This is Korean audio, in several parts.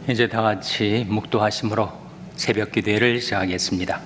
이제 다 같이 묵도하심으로 새벽 기도회를 시작하겠습니다.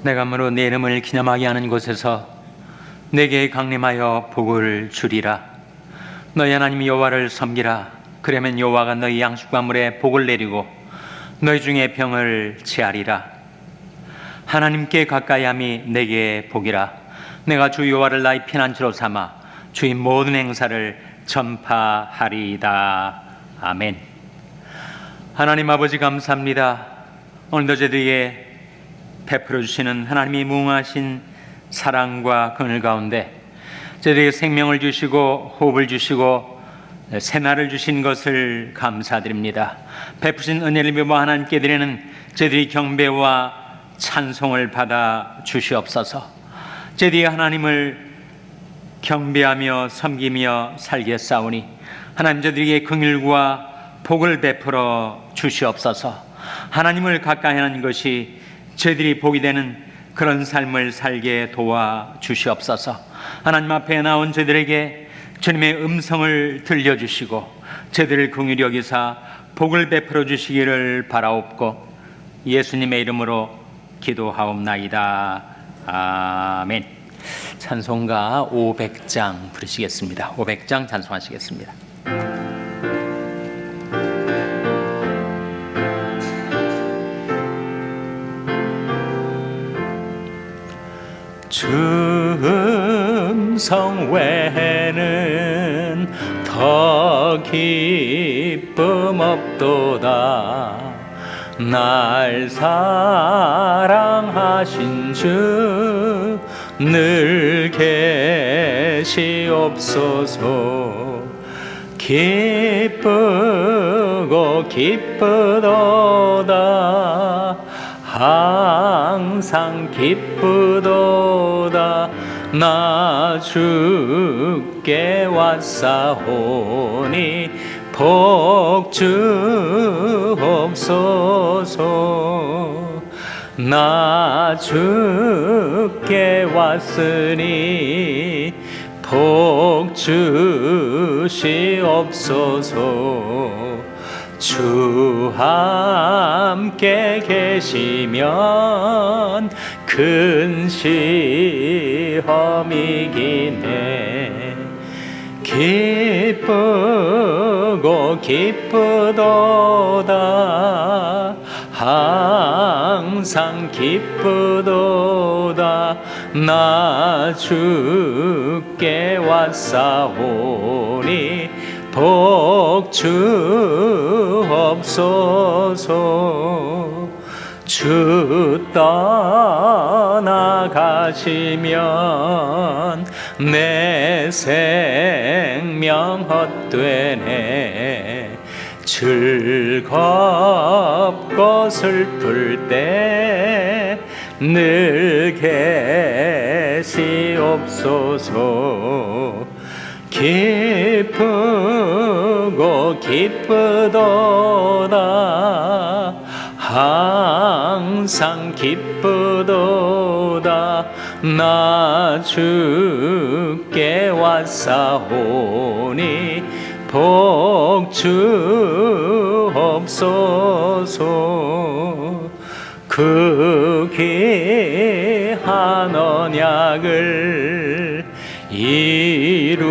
내가 무로 내 이름을 기념하게 하는 곳에서 내게 강림하여 복을 주리라. 너희 하나님 여호와를 섬기라. 그러면 여호와가 너희 양식과 물에 복을 내리고 너희 중에 병을 치하리라. 하나님께 가까이함이 내게 복이라. 내가 주 여호와를 나의 피난처로 삼아 주의 모든 행사를 전파하리이다. 아멘. 하나님 아버지 감사합니다. 오늘도 저희에게 베풀어 주시는 하나님의 무궁하신 사랑과 긍휼 가운데 저희에게 생명을 주시고 호흡을 주시고 새날을 주신 것을 감사드립니다. 베푸신 은혜를 비워 하나님께 드리는 저희들이 경배와 찬송을 받아 주시옵소서. 저희들이 하나님을 경배하며 섬기며 살겠사오니 하나님 저희들에게 긍휼과 복을 베풀어 주시옵소서. 하나님을 가까이 하는 것이 저희들이 복이 되는 그런 삶을 살게 도와주시옵소서. 하나님 앞에 나온 저희들에게 주님의 음성을 들려주시고 저희들을 긍휼히 여기사 복을 베풀어 주시기를 바라옵고 예수님의 이름으로 기도하옵나이다. 아멘. 찬송가 500장 부르시겠습니다. 500장 찬송하시겠습니다. 주 음성 외에는 더 기쁨 없도다. 날 사랑하신 주 늘 계시옵소서. 기쁘고 기쁘도다. 항상 기쁘도다. 나 주께 왔사오니 복 주옵소서. 나 주께 왔으니 복 주시옵소서. 주 함께 계시면 큰 시험이기네. 기쁘고 기쁘도다. 항상 기쁘도다. 나 주께 왔사오니 복 주옵소서. 주 떠나가시면 내 생명 헛되네. 즐겁고 슬플 때 늘 계시옵소서. 기쁘고 기쁘도다. 항상 기쁘도다. 나 주께 왔사오니 복 주옵소서. 그 귀한 언약을 이루어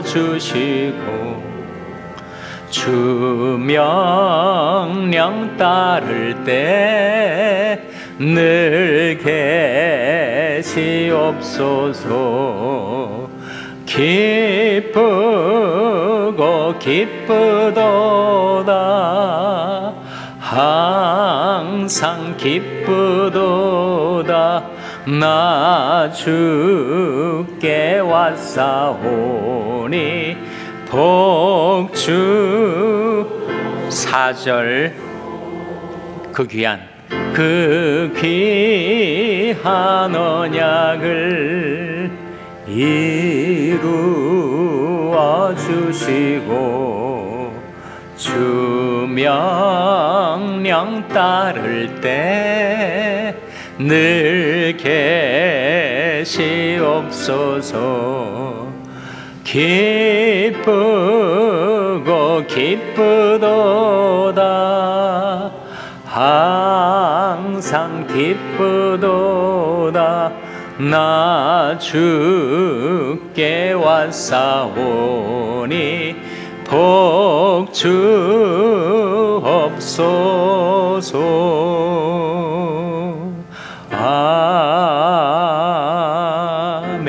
주시고 주 명령 따를 때 늘 계시옵소서. 기쁘고 기쁘도다. 항상 기쁘도다. 나 주께 왔사오니 복주 4절 그 귀한 그 귀한 언약을 이루어 주시고 주 명령 따를 때 늘 계시옵소서. 기쁘고 기쁘도다 항상 기쁘도다 나 주께 왔사오니 복 주옵소서. 아멘.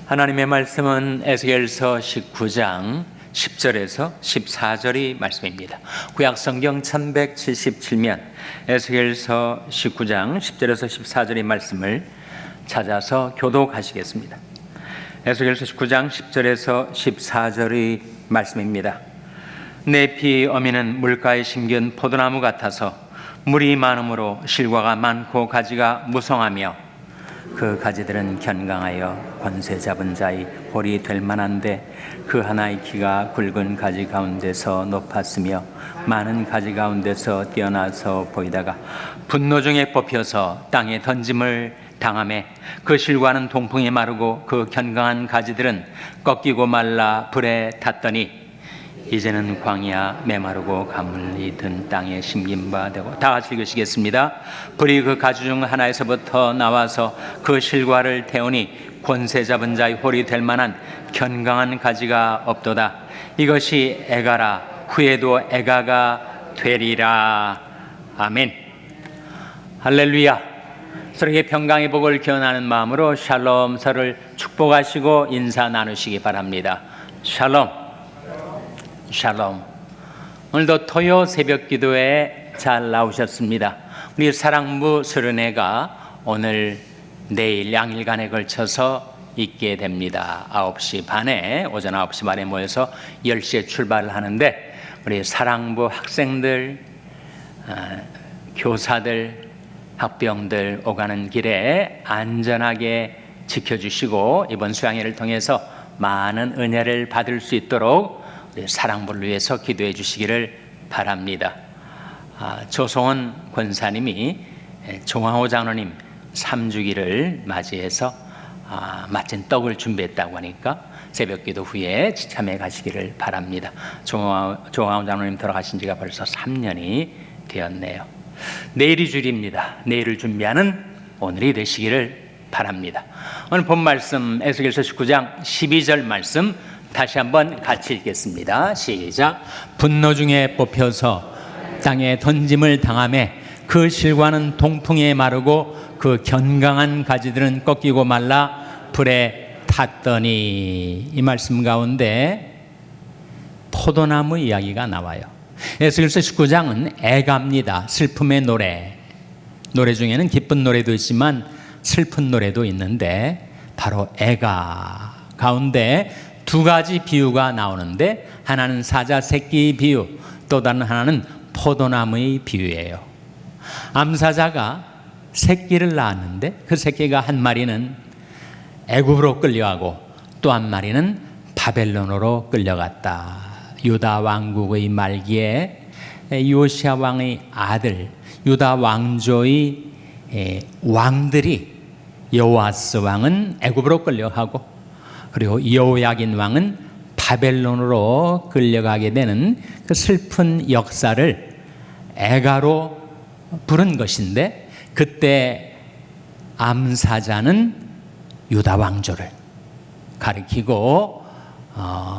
하나님의 말씀은 에스겔서 19장 10절에서 14절이 말씀입니다. 구약성경 1177면 에스겔서 19장 10절에서 14절의 말씀을 찾아서 교독하시겠습니다. 에스겔서 19장 10절에서 14절의 말씀입니다. 내 피 어미는 물가에 심긴 포도나무 같아서 물이 많으므로 실과가 많고 가지가 무성하며 그 가지들은 견강하여 권세 잡은 자의 홀이 될 만한데 그 하나의 키가 굵은 가지 가운데서 높았으며 많은 가지 가운데서 뛰어나서 보이다가 분노 중에 뽑혀서 땅에 던짐을 당하매 그 실과는 동풍에 마르고 그 견강한 가지들은 꺾이고 말라 불에 탔더니 이제는 광야 메마르고 가물이 든 땅에 심긴 바 되고. 다 같이 읽으시겠습니다. 불이 그 가지 중 하나에서부터 나와서 그 실과를 태우니 권세 잡은 자의 홀이 될 만한 견강한 가지가 없도다. 이것이 애가라. 후에도 애가가 되리라. 아멘. 할렐루야. 서로에게 평강의 복을 기원하는 마음으로 샬롬, 서로를 축복하시고 인사 나누시기 바랍니다. 샬롬. 샬롬. 오늘도 토요 새벽 기도에 잘 나오셨습니다. 우리 사랑부 수련회가 오늘 내일 양일간에 걸쳐서 있게 됩니다. 9시 반에, 오전 9시 반에 모여서 10시에 출발을 하는데 우리 사랑부 학생들, 교사들, 학병들 오가는 길에 안전하게 지켜주시고 이번 수양회를 통해서 많은 은혜를 받을 수 있도록 사랑부를 위해서 기도해 주시기를 바랍니다. 조성원 권사님이 종황호 장로님 3주기를 맞이해서 맛진 떡을 준비했다고 하니까 새벽기도 후에 지참해 가시기를 바랍니다. 종황호 장로님 돌아가신 지가 벌써 3년이 되었네요. 내일이 주일입니다. 내일을 준비하는 오늘이 되시기를 바랍니다. 오늘 본 말씀 에스겔서 19장 12절 말씀 다시 한번 같이 읽겠습니다. 시작. 분노 중에 뽑혀서 땅에 던짐을 당하매 그 실과는 동풍에 마르고 그 견강한 가지들은 꺾이고 말라 불에 탔더니. 이 말씀 가운데 포도나무 이야기가 나와요. 에스겔서 19장은 애가입니다. 슬픔의 노래. 노래 중에는 기쁜 노래도 있지만 슬픈 노래도 있는데 바로 애가 가운데 두 가지 비유가 나오는데 하나는 사자 새끼 비유, 또 다른 하나는 포도나무의 비유예요. 암사자가 새끼를 낳았는데 그 새끼가 한 마리는 애굽으로 끌려가고 또 한 마리는 바벨론으로 끌려갔다. 유다 왕국의 말기에 요시아 왕의 아들 유다 왕조의 왕들이 여호아스 왕은 애굽으로 끌려가고 그리고 여호야긴 왕은 바벨론으로 끌려가게 되는 그 슬픈 역사를 애가로 부른 것인데 그때 암사자는 유다 왕조를 가리키고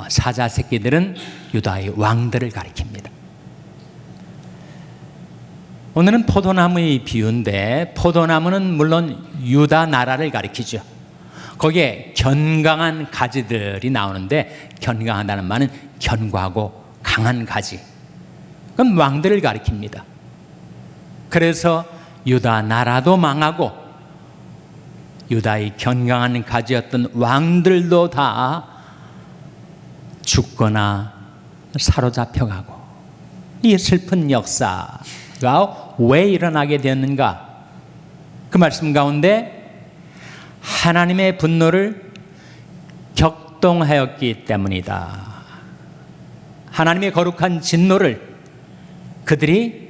사자 새끼들은 유다의 왕들을 가리킵니다. 오늘은 포도나무의 비유인데 포도나무는 물론 유다 나라를 가리키죠. 거기에 견강한 가지들이 나오는데 견강하다는 말은 견고하고 강한 가지. 그건 왕들을 가리킵니다. 그래서 유다 나라도 망하고 유다의 견강한 가지였던 왕들도 다 죽거나 사로잡혀가고 이 슬픈 역사가 왜 일어나게 되었는가? 그 말씀 가운데 하나님의 분노를 격동하였기 때문이다. 하나님의 거룩한 진노를 그들이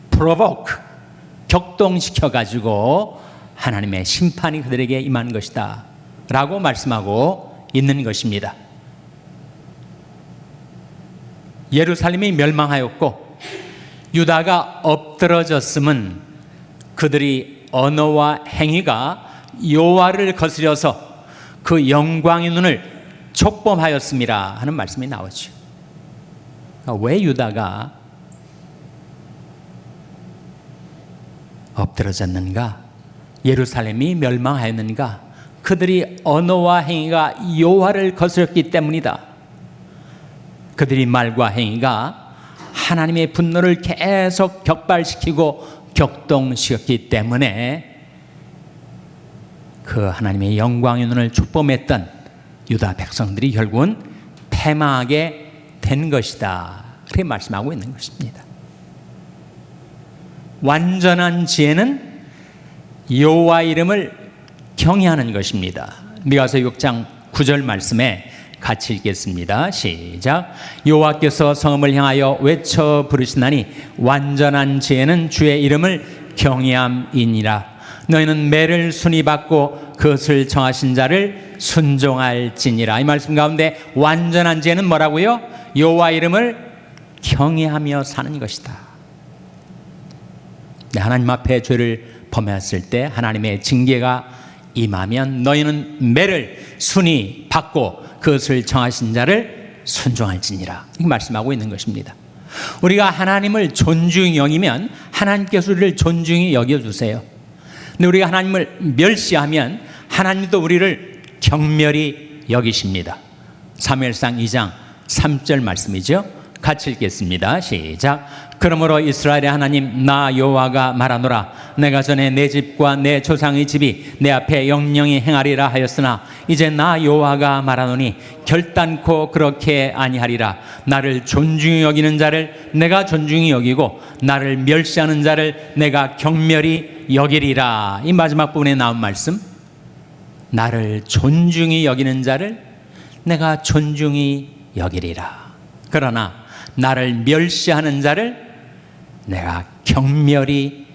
provoke, 격동시켜가지고 하나님의 심판이 그들에게 임한 것이다 라고 말씀하고 있는 것입니다. 예루살렘이 멸망하였고 유다가 엎드러졌음은 그들이 언어와 행위가 여호와를 거스려서 그 영광의 눈을 촉범하였음이라 하는 말씀이 나오죠. 그러니까 왜 유다가 엎드러졌는가? 예루살렘이 멸망하였는가? 그들이 언어와 행위가 여호와를 거스렸기 때문이다. 그들이 말과 행위가 하나님의 분노를 계속 격발시키고 격동시켰기 때문에 그 하나님의 영광의 눈을 촉범했던 유다 백성들이 결국은 패망하게 된 것이다. 그렇게 말씀하고 있는 것입니다. 완전한 지혜는 여호와 이름을 경외하는 것입니다. 미가서 6장 9절 말씀에 같이 읽겠습니다. 시작. 여호와께서 성읍을 향하여 외쳐 부르시나니 완전한 지혜는 주의 이름을 경외함이니라. 너희는 매를 순히 받고 그것을 정하신 자를 순종할지니라. 이 말씀 가운데 완전한 지혜는 뭐라고요? 여호와 이름을 경외하며 사는 것이다. 하나님 앞에 죄를 범했을 때 하나님의 징계가 임하면 너희는 매를 순히 받고 그것을 정하신 자를 순종할지니라. 이렇게 말씀하고 있는 것입니다. 우리가 하나님을 존중히 여기면 하나님께서 우리를 존중히 여겨주세요. 근데 우리가 하나님을 멸시하면 하나님도 우리를 경멸히 여기십니다. 사무엘상 2장 3절 말씀이죠. 같이 읽겠습니다. 시작. 그러므로 이스라엘의 하나님 나 여호와가 말하노라. 내가 전에 내 집과 내 조상의 집이 내 앞에 영영히 행하리라 하였으나 이제 나 여호와가 말하노니 결단코 그렇게 아니하리라. 나를 존중히 여기는 자를 내가 존중히 여기고 나를 멸시하는 자를 내가 경멸히 여기리라. 이 마지막 부분에 나온 말씀, 나를 존중히 여기는 자를 내가 존중히 여기리라. 그러나 나를 멸시하는 자를 내가 경멸히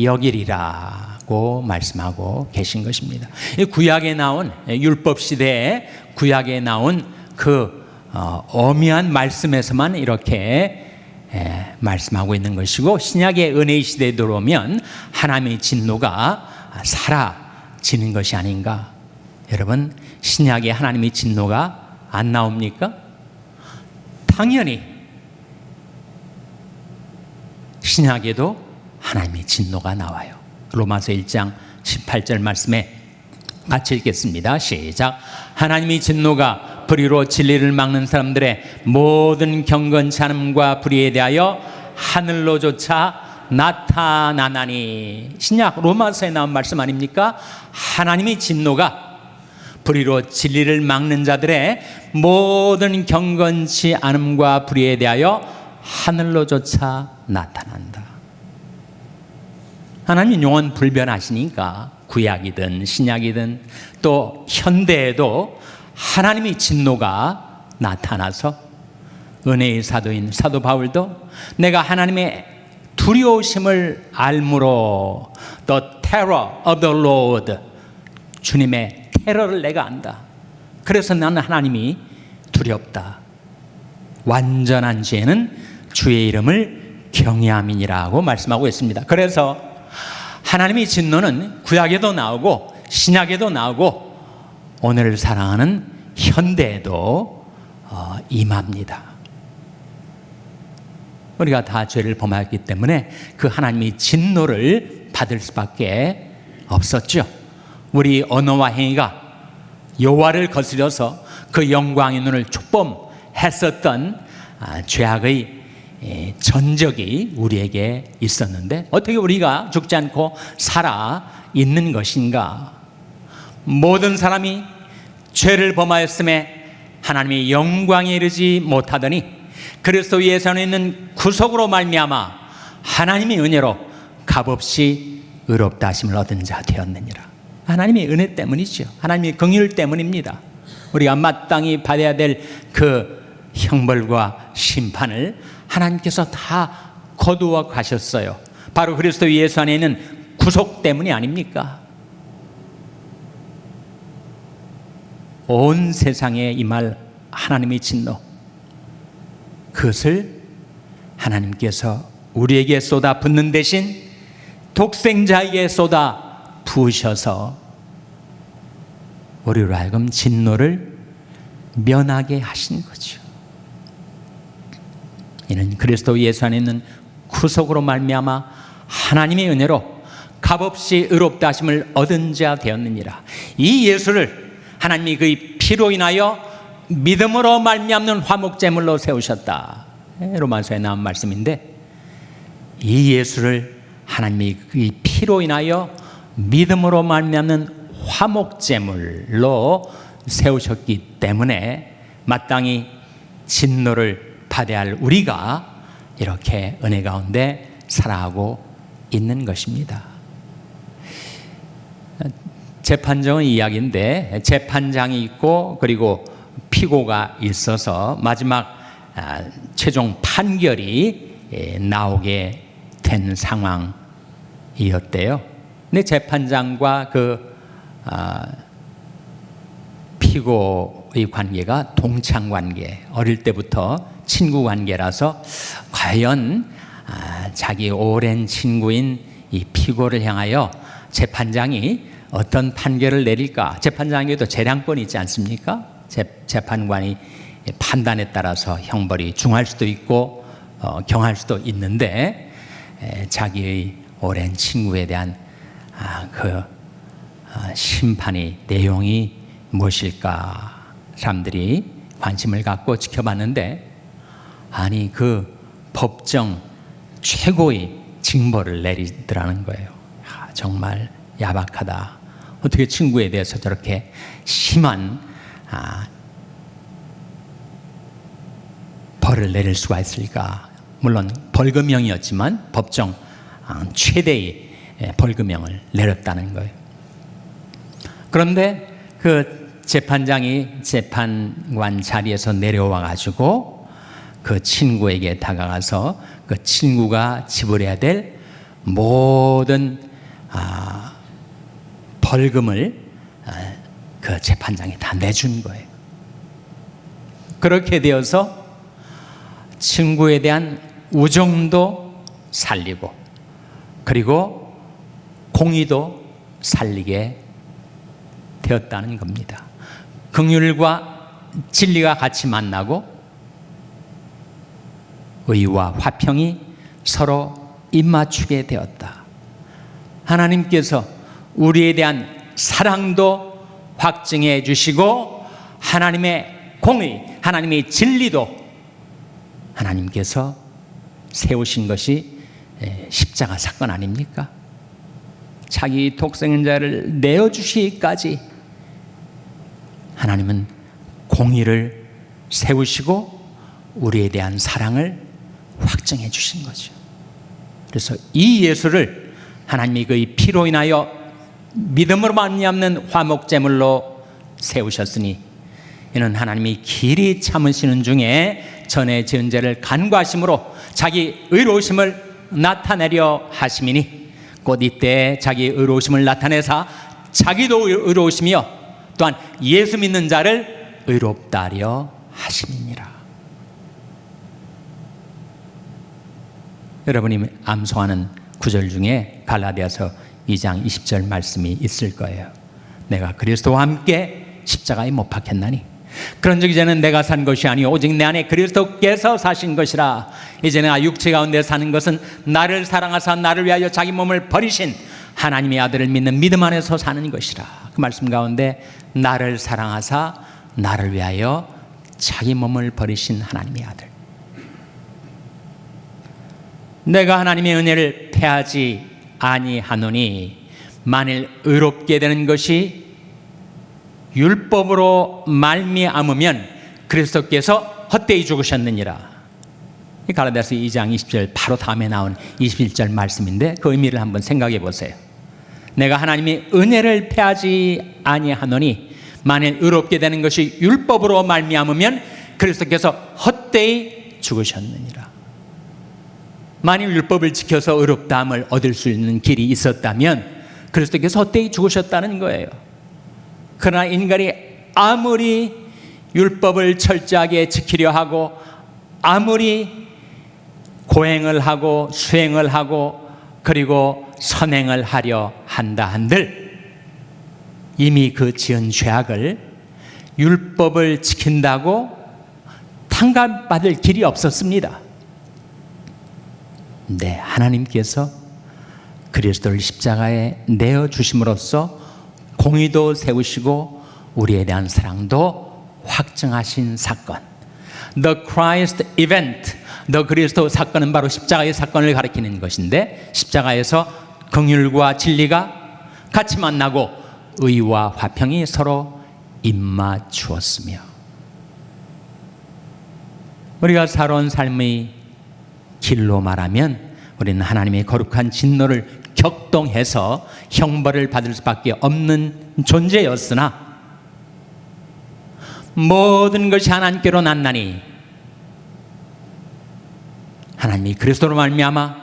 여기리라고 말씀하고 계신 것입니다. 구약에 나온 율법 시대에 구약에 나온 그 엄미한 말씀에서만 이렇게 말씀하고 있는 것이고, 신약의 은혜의 시대에 들어오면 하나님의 진노가 사라지는 것이 아닌가. 여러분, 신약에 하나님의 진노가 안 나옵니까? 당연히 신약에도 하나님의 진노가 나와요. 로마서 1장 18절 말씀에 같이 읽겠습니다. 시작. 하나님의 진노가 불의로 진리를 막는 사람들의 모든 경건치 않음과 불의에 대하여 하늘로조차 나타나나니. 신약 로마서에 나온 말씀 아닙니까? 하나님의 진노가 불의로 진리를 막는 자들의 모든 경건치 않음과 불의에 대하여 하늘로조차 나타난다. 하나님 영원 불변하시니까 구약이든 신약이든 또 현대에도 하나님의 진노가 나타나서 은혜의 사도인 사도 바울도 내가 하나님의 두려우심을 알므로 The terror of the Lord, 주님의 테러를 내가 안다. 그래서 나는 하나님이 두렵다. 완전한 죄는 주의 이름을 경외함이니라고 말씀하고 있습니다. 그래서 하나님의 진노는 구약에도 나오고 신약에도 나오고 오늘을 사랑하는 현대에도 임합니다. 우리가 다 죄를 범하였기 때문에 그 하나님의 진노를 받을 수밖에 없었죠. 우리 언어와 행위가 여호와를 거스려서 그 영광의 눈을 촉범했었던 죄악의 전적이 우리에게 있었는데 어떻게 우리가 죽지 않고 살아 있는 것인가? 모든 사람이 죄를 범하였음에 하나님의 영광에 이르지 못하더니 그리스도 예수에 있는 구속으로 말미암아 하나님의 은혜로 값없이 의롭다 하심을 얻은 자 되었느니라. 하나님의 은혜 때문이죠. 하나님의 긍휼 때문입니다. 우리가 마땅히 받아야 될 그 형벌과 심판을 하나님께서 다 거두어 가셨어요. 바로 그리스도 예수 안에 있는 구속 때문이 아닙니까? 온 세상에 임할 하나님의 진노, 그것을 하나님께서 우리에게 쏟아 붓는 대신 독생자에게 쏟아 부으셔서 우리로 하여금 진노를 면하게 하신 거죠. 이는 그리스도 예수 안에 있는 구속으로 말미암아 하나님의 은혜로 값없이 의롭다 하심을 얻은 자 되었느니라. 이 예수를 하나님이 그의 피로 인하여 믿음으로 말미암는 화목제물로 세우셨다. 로마서에 나온 말씀인데, 이 예수를 하나님이 그의 피로 인하여 믿음으로 말미암는 화목제물로 세우셨기 때문에 마땅히 진노를 받아야 할 우리가 이렇게 은혜 가운데 살아가고 있는 것입니다. 재판정의 이야기인데, 재판장이 있고 그리고 피고가 있어서 마지막 최종 판결이 나오게 된 상황이었대요. 근데 재판장과 그 피고의 관계가 동창 관계, 어릴 때부터 친구 관계라서 과연 자기 오랜 친구인 이 피고를 향하여 재판장이 어떤 판결을 내릴까? 재판장에게도 재량권이 있지 않습니까? 재판관이 판단에 따라서 형벌이 중할 수도 있고 경할 수도 있는데, 자기의 오랜 친구에 대한 그 심판의 내용이 무엇일까? 사람들이 관심을 갖고 지켜봤는데, 아니 그 법정 최고의 징벌을 내리더라는 거예요. 정말 야박하다. 어떻게 친구에 대해서 저렇게 심한 벌을 내릴 수가 있을까? 물론 벌금형이었지만 법정 최대의 벌금형을 내렸다는 거예요. 그런데 그 재판장이 재판관 자리에서 내려와 가지고 그 친구에게 다가가서 그 친구가 지불해야 될 모든 벌금을 그 재판장이 다 내준 거예요. 그렇게 되어서 친구에 대한 우정도 살리고 그리고 공의도 살리게 되었다는 겁니다. 긍휼과 진리가 같이 만나고 의와 화평이 서로 입맞추게 되었다. 하나님께서 우리에 대한 사랑도 확증해 주시고 하나님의 공의, 하나님의 진리도 하나님께서 세우신 것이 십자가 사건 아닙니까? 자기 독생자를 내어주시기까지 하나님은 공의를 세우시고 우리에 대한 사랑을 확증해 주신 거죠. 그래서 이 예수를 하나님이 그의 피로 인하여 믿음으로 말미암는 화목제물로 세우셨으니, 이는 하나님이 길이 참으시는 중에 전에 지은 죄를 간구하심으로 자기 의로우심을 나타내려 하심이니, 곧 이때 자기 의로우심을 나타내사 자기도 의로우시며 또한 예수 믿는 자를 의롭다 하려 하심이니라. 여러분이 암송하는 구절 중에 갈라디아서 2장 20절 말씀이 있을 거예요. 내가 그리스도와 함께 십자가에 못 박혔나니 그런즉 이제는 내가 산 것이 아니요 오직 내 안에 그리스도께서 사신 것이라. 이제 내가 육체 가운데 사는 것은 나를 사랑하사 나를 위하여 자기 몸을 버리신 하나님의 아들을 믿는 믿음 안에서 사는 것이라. 그 말씀 가운데 나를 사랑하사 나를 위하여 자기 몸을 버리신 하나님의 아들, 내가 하나님의 은혜를 패하지 아니하노니 만일 의롭게 되는 것이 율법으로 말미암으면 그리스도께서 헛되이 죽으셨느니라. 이 갈라디아서 2장 20절 바로 다음에 나온 21절 말씀인데 그 의미를 한번 생각해 보세요. 내가 하나님의 은혜를 패하지 아니하노니 만일 의롭게 되는 것이 율법으로 말미암으면 그리스도께서 헛되이 죽으셨느니라. 만일 율법을 지켜서 의롭다함을 얻을 수 있는 길이 있었다면 그리스도께서 헛되이 죽으셨다는 거예요. 그러나 인간이 아무리 율법을 철저하게 지키려 하고 아무리 고행을 하고 수행을 하고 그리고 선행을 하려 한다 한들 이미 그 지은 죄악을 율법을 지킨다고 탕감받을 길이 없었습니다. 네, 하나님께서 그리스도를 십자가에 내어주심으로써 공의도 세우시고 우리에 대한 사랑도 확증하신 사건, The Christ Event, The 그리스도 사건은 바로 십자가의 사건을 가리키는 것인데 십자가에서 긍휼과 진리가 같이 만나고 의와 화평이 서로 입맞추었으며 우리가 살아온 삶의 길로 말하면 우리는 하나님의 거룩한 진노를 격동해서 형벌을 받을 수밖에 없는 존재였으나 모든 것이 하나님께로 났나니 하나님이 그리스도로 말미암아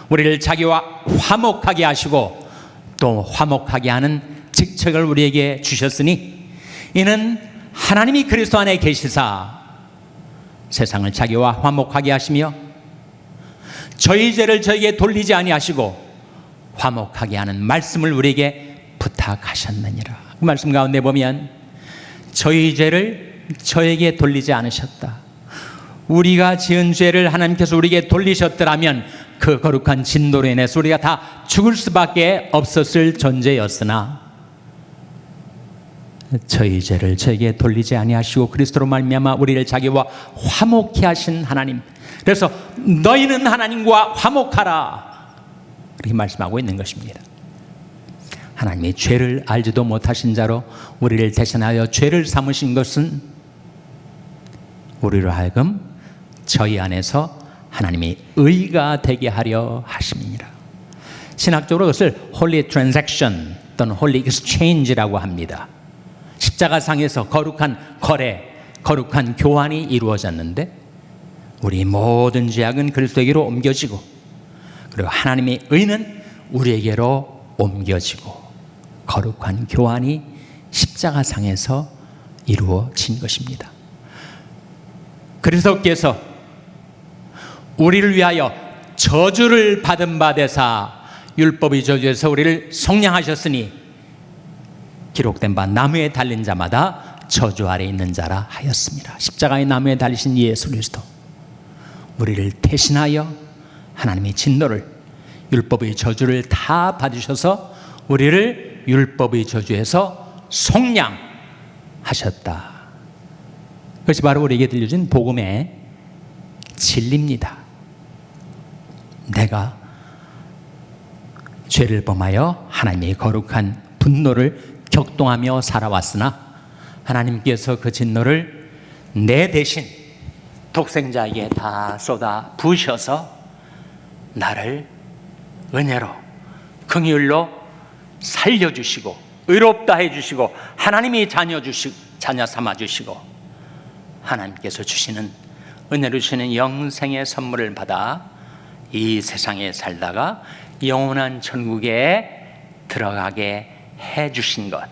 우리를 자기와 화목하게 하시고 또 화목하게 하는 직책을 우리에게 주셨으니 이는 하나님이 그리스도 안에 계시사 세상을 자기와 화목하게 하시며 저희 죄를 저에게 돌리지 아니하시고 화목하게 하는 말씀을 우리에게 부탁하셨느니라. 그 말씀 가운데 보면 저희 죄를 저에게 돌리지 않으셨다. 우리가 지은 죄를 하나님께서 우리에게 돌리셨더라면 그 거룩한 진노로 인해서 우리가 다 죽을 수밖에 없었을 존재였으나 저희 죄를 저에게 돌리지 아니하시고 그리스도로 말미암아 우리를 자기와 화목케 하신 하나님, 그래서 너희는 하나님과 화목하라 이렇게 말씀하고 있는 것입니다. 하나님의 죄를 알지도 못하신 자로 우리를 대신하여 죄를 삼으신 것은 우리로 하여금 저희 안에서 하나님의 의가 되게 하려 하심이니라. 신학적으로 그것을 Holy Transaction 또는 Holy Exchange라고 합니다. 십자가상에서 거룩한 거래, 거룩한 교환이 이루어졌는데 우리 모든 죄악은 그리스도에게로 옮겨지고 그리고 하나님의 의는 우리에게로 옮겨지고 거룩한 교환이 십자가상에서 이루어진 것입니다. 그리스도께서 우리를 위하여 저주를 받은 바 되사 율법의 저주에서 우리를 속량하셨으니 기록된 바 나무에 달린 자마다 저주 아래 있는 자라 하였습니다. 십자가의 나무에 달리신 예수 그리스도 우리를 대신하여 하나님의 진노를 율법의 저주를 다 받으셔서 우리를 율법의 저주에서 속량하셨다. 그것이 바로 우리에게 들려진 복음의 진리입니다. 내가 죄를 범하여 하나님의 거룩한 분노를 격동하며 살아왔으나 하나님께서 그 진노를 내 대신 독생자에게 다 쏟아 부으셔서 나를 은혜로 긍휼로 살려주시고 의롭다 해주시고 하나님이 자녀 삼아주시고 하나님께서 주시는 은혜로 주시는 영생의 선물을 받아 이 세상에 살다가 영원한 천국에 들어가게 해주신 것,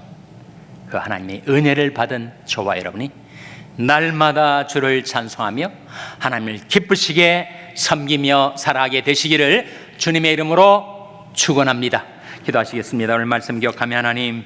그 하나님의 은혜를 받은 저와 여러분이 날마다 주를 찬송하며 하나님을 기쁘시게 섬기며 살아가게 되시기를 주님의 이름으로 축원합니다. 기도하시겠습니다. 오늘 말씀 기억하며 하나님,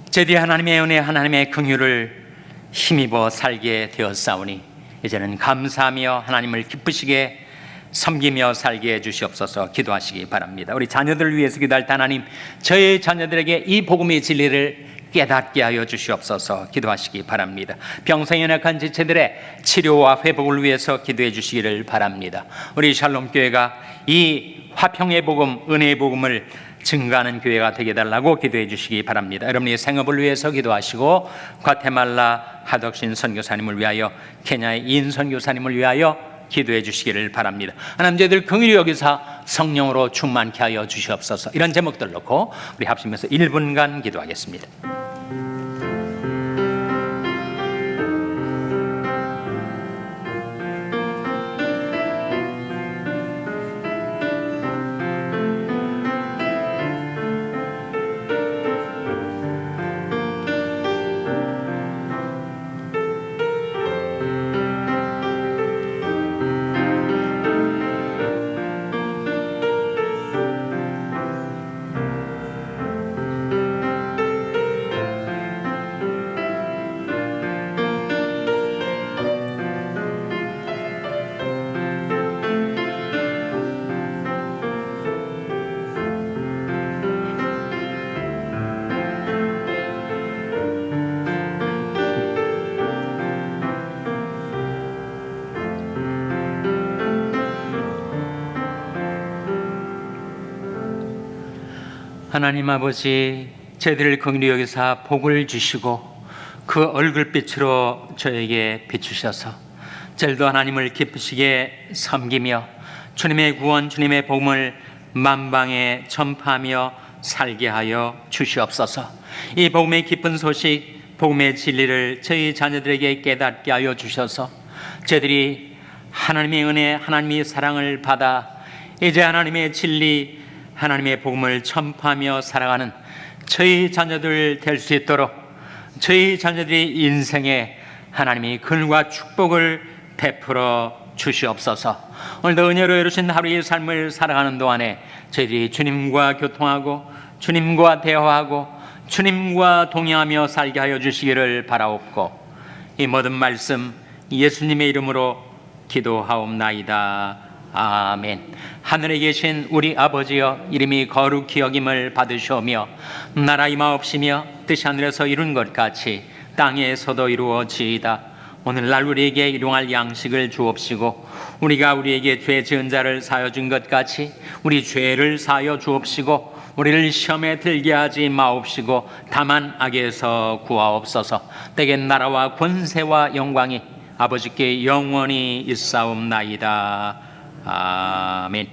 제디 하나님의 은혜, 하나님의 긍휼을 힘입어 살게 되었사오니 이제는 감사하며 하나님을 기쁘시게 섬기며 살게 해주시옵소서. 기도하시기 바랍니다. 우리 자녀들을 위해서 기도할 때 하나님, 저희 자녀들에게 이 복음의 진리를 깨닫게 하여 주시옵소서. 기도하시기 바랍니다. 병상에 연약한 지체들의 치료와 회복을 위해서 기도해 주시기를 바랍니다. 우리 샬롬교회가 이 화평의 복음, 은혜의 복음을 증가하는 교회가 되게 해달라고 기도해 주시기 바랍니다. 여러분의 생업을 위해서 기도하시고 과테말라 하덕신 선교사님을 위하여, 케냐의 인 선교사님을 위하여 기도해 주시기를 바랍니다. 하나님, 저희들 긍휼히 여기사 성령으로 충만케 하여 주시옵소서. 이런 제목들 놓고 우리 합심해서 1분간 기도하겠습니다. 하나님 아버지, 저희들을 긍휼히 여기사 복을 주시고 그 얼굴빛으로 저에게 비추셔서 저희도 하나님을 기쁘시게 섬기며 주님의 구원, 주님의 복음을 만방에 전파하며 살게 하여 주시옵소서. 이 복음의 기쁜 소식, 복음의 진리를 저희 자녀들에게 깨닫게 하여 주셔서 저희들이 하나님의 은혜, 하나님의 사랑을 받아 이제 하나님의 진리, 하나님의 복음을 전파하며 살아가는 저희 자녀들 될 수 있도록 저희 자녀들의 인생에 하나님이 근과 축복을 베풀어 주시옵소서. 오늘도 은혜로 이루신 하루의 삶을 살아가는 동안에 저희들이 주님과 교통하고 주님과 대화하고 주님과 동행하며 살게 하여 주시기를 바라옵고, 이 모든 말씀 예수님의 이름으로 기도하옵나이다. 아멘. 하늘에 계신 우리 아버지여, 이름이 거룩히 여김을 받으시오며 나라 임하옵시며 뜻이 하늘에서 이룬 것 같이 땅에서도 이루어지이다. 오늘날 우리에게 일용할 양식을 주옵시고 우리가 우리에게 죄 지은 자를 사하여 준 것 같이 우리 죄를 사하여 주옵시고 우리를 시험에 들게 하지 마옵시고 다만 악에서 구하옵소서. 때겐 나라와 권세와 영광이 아버지께 영원히 있사옵나이다. 아멘.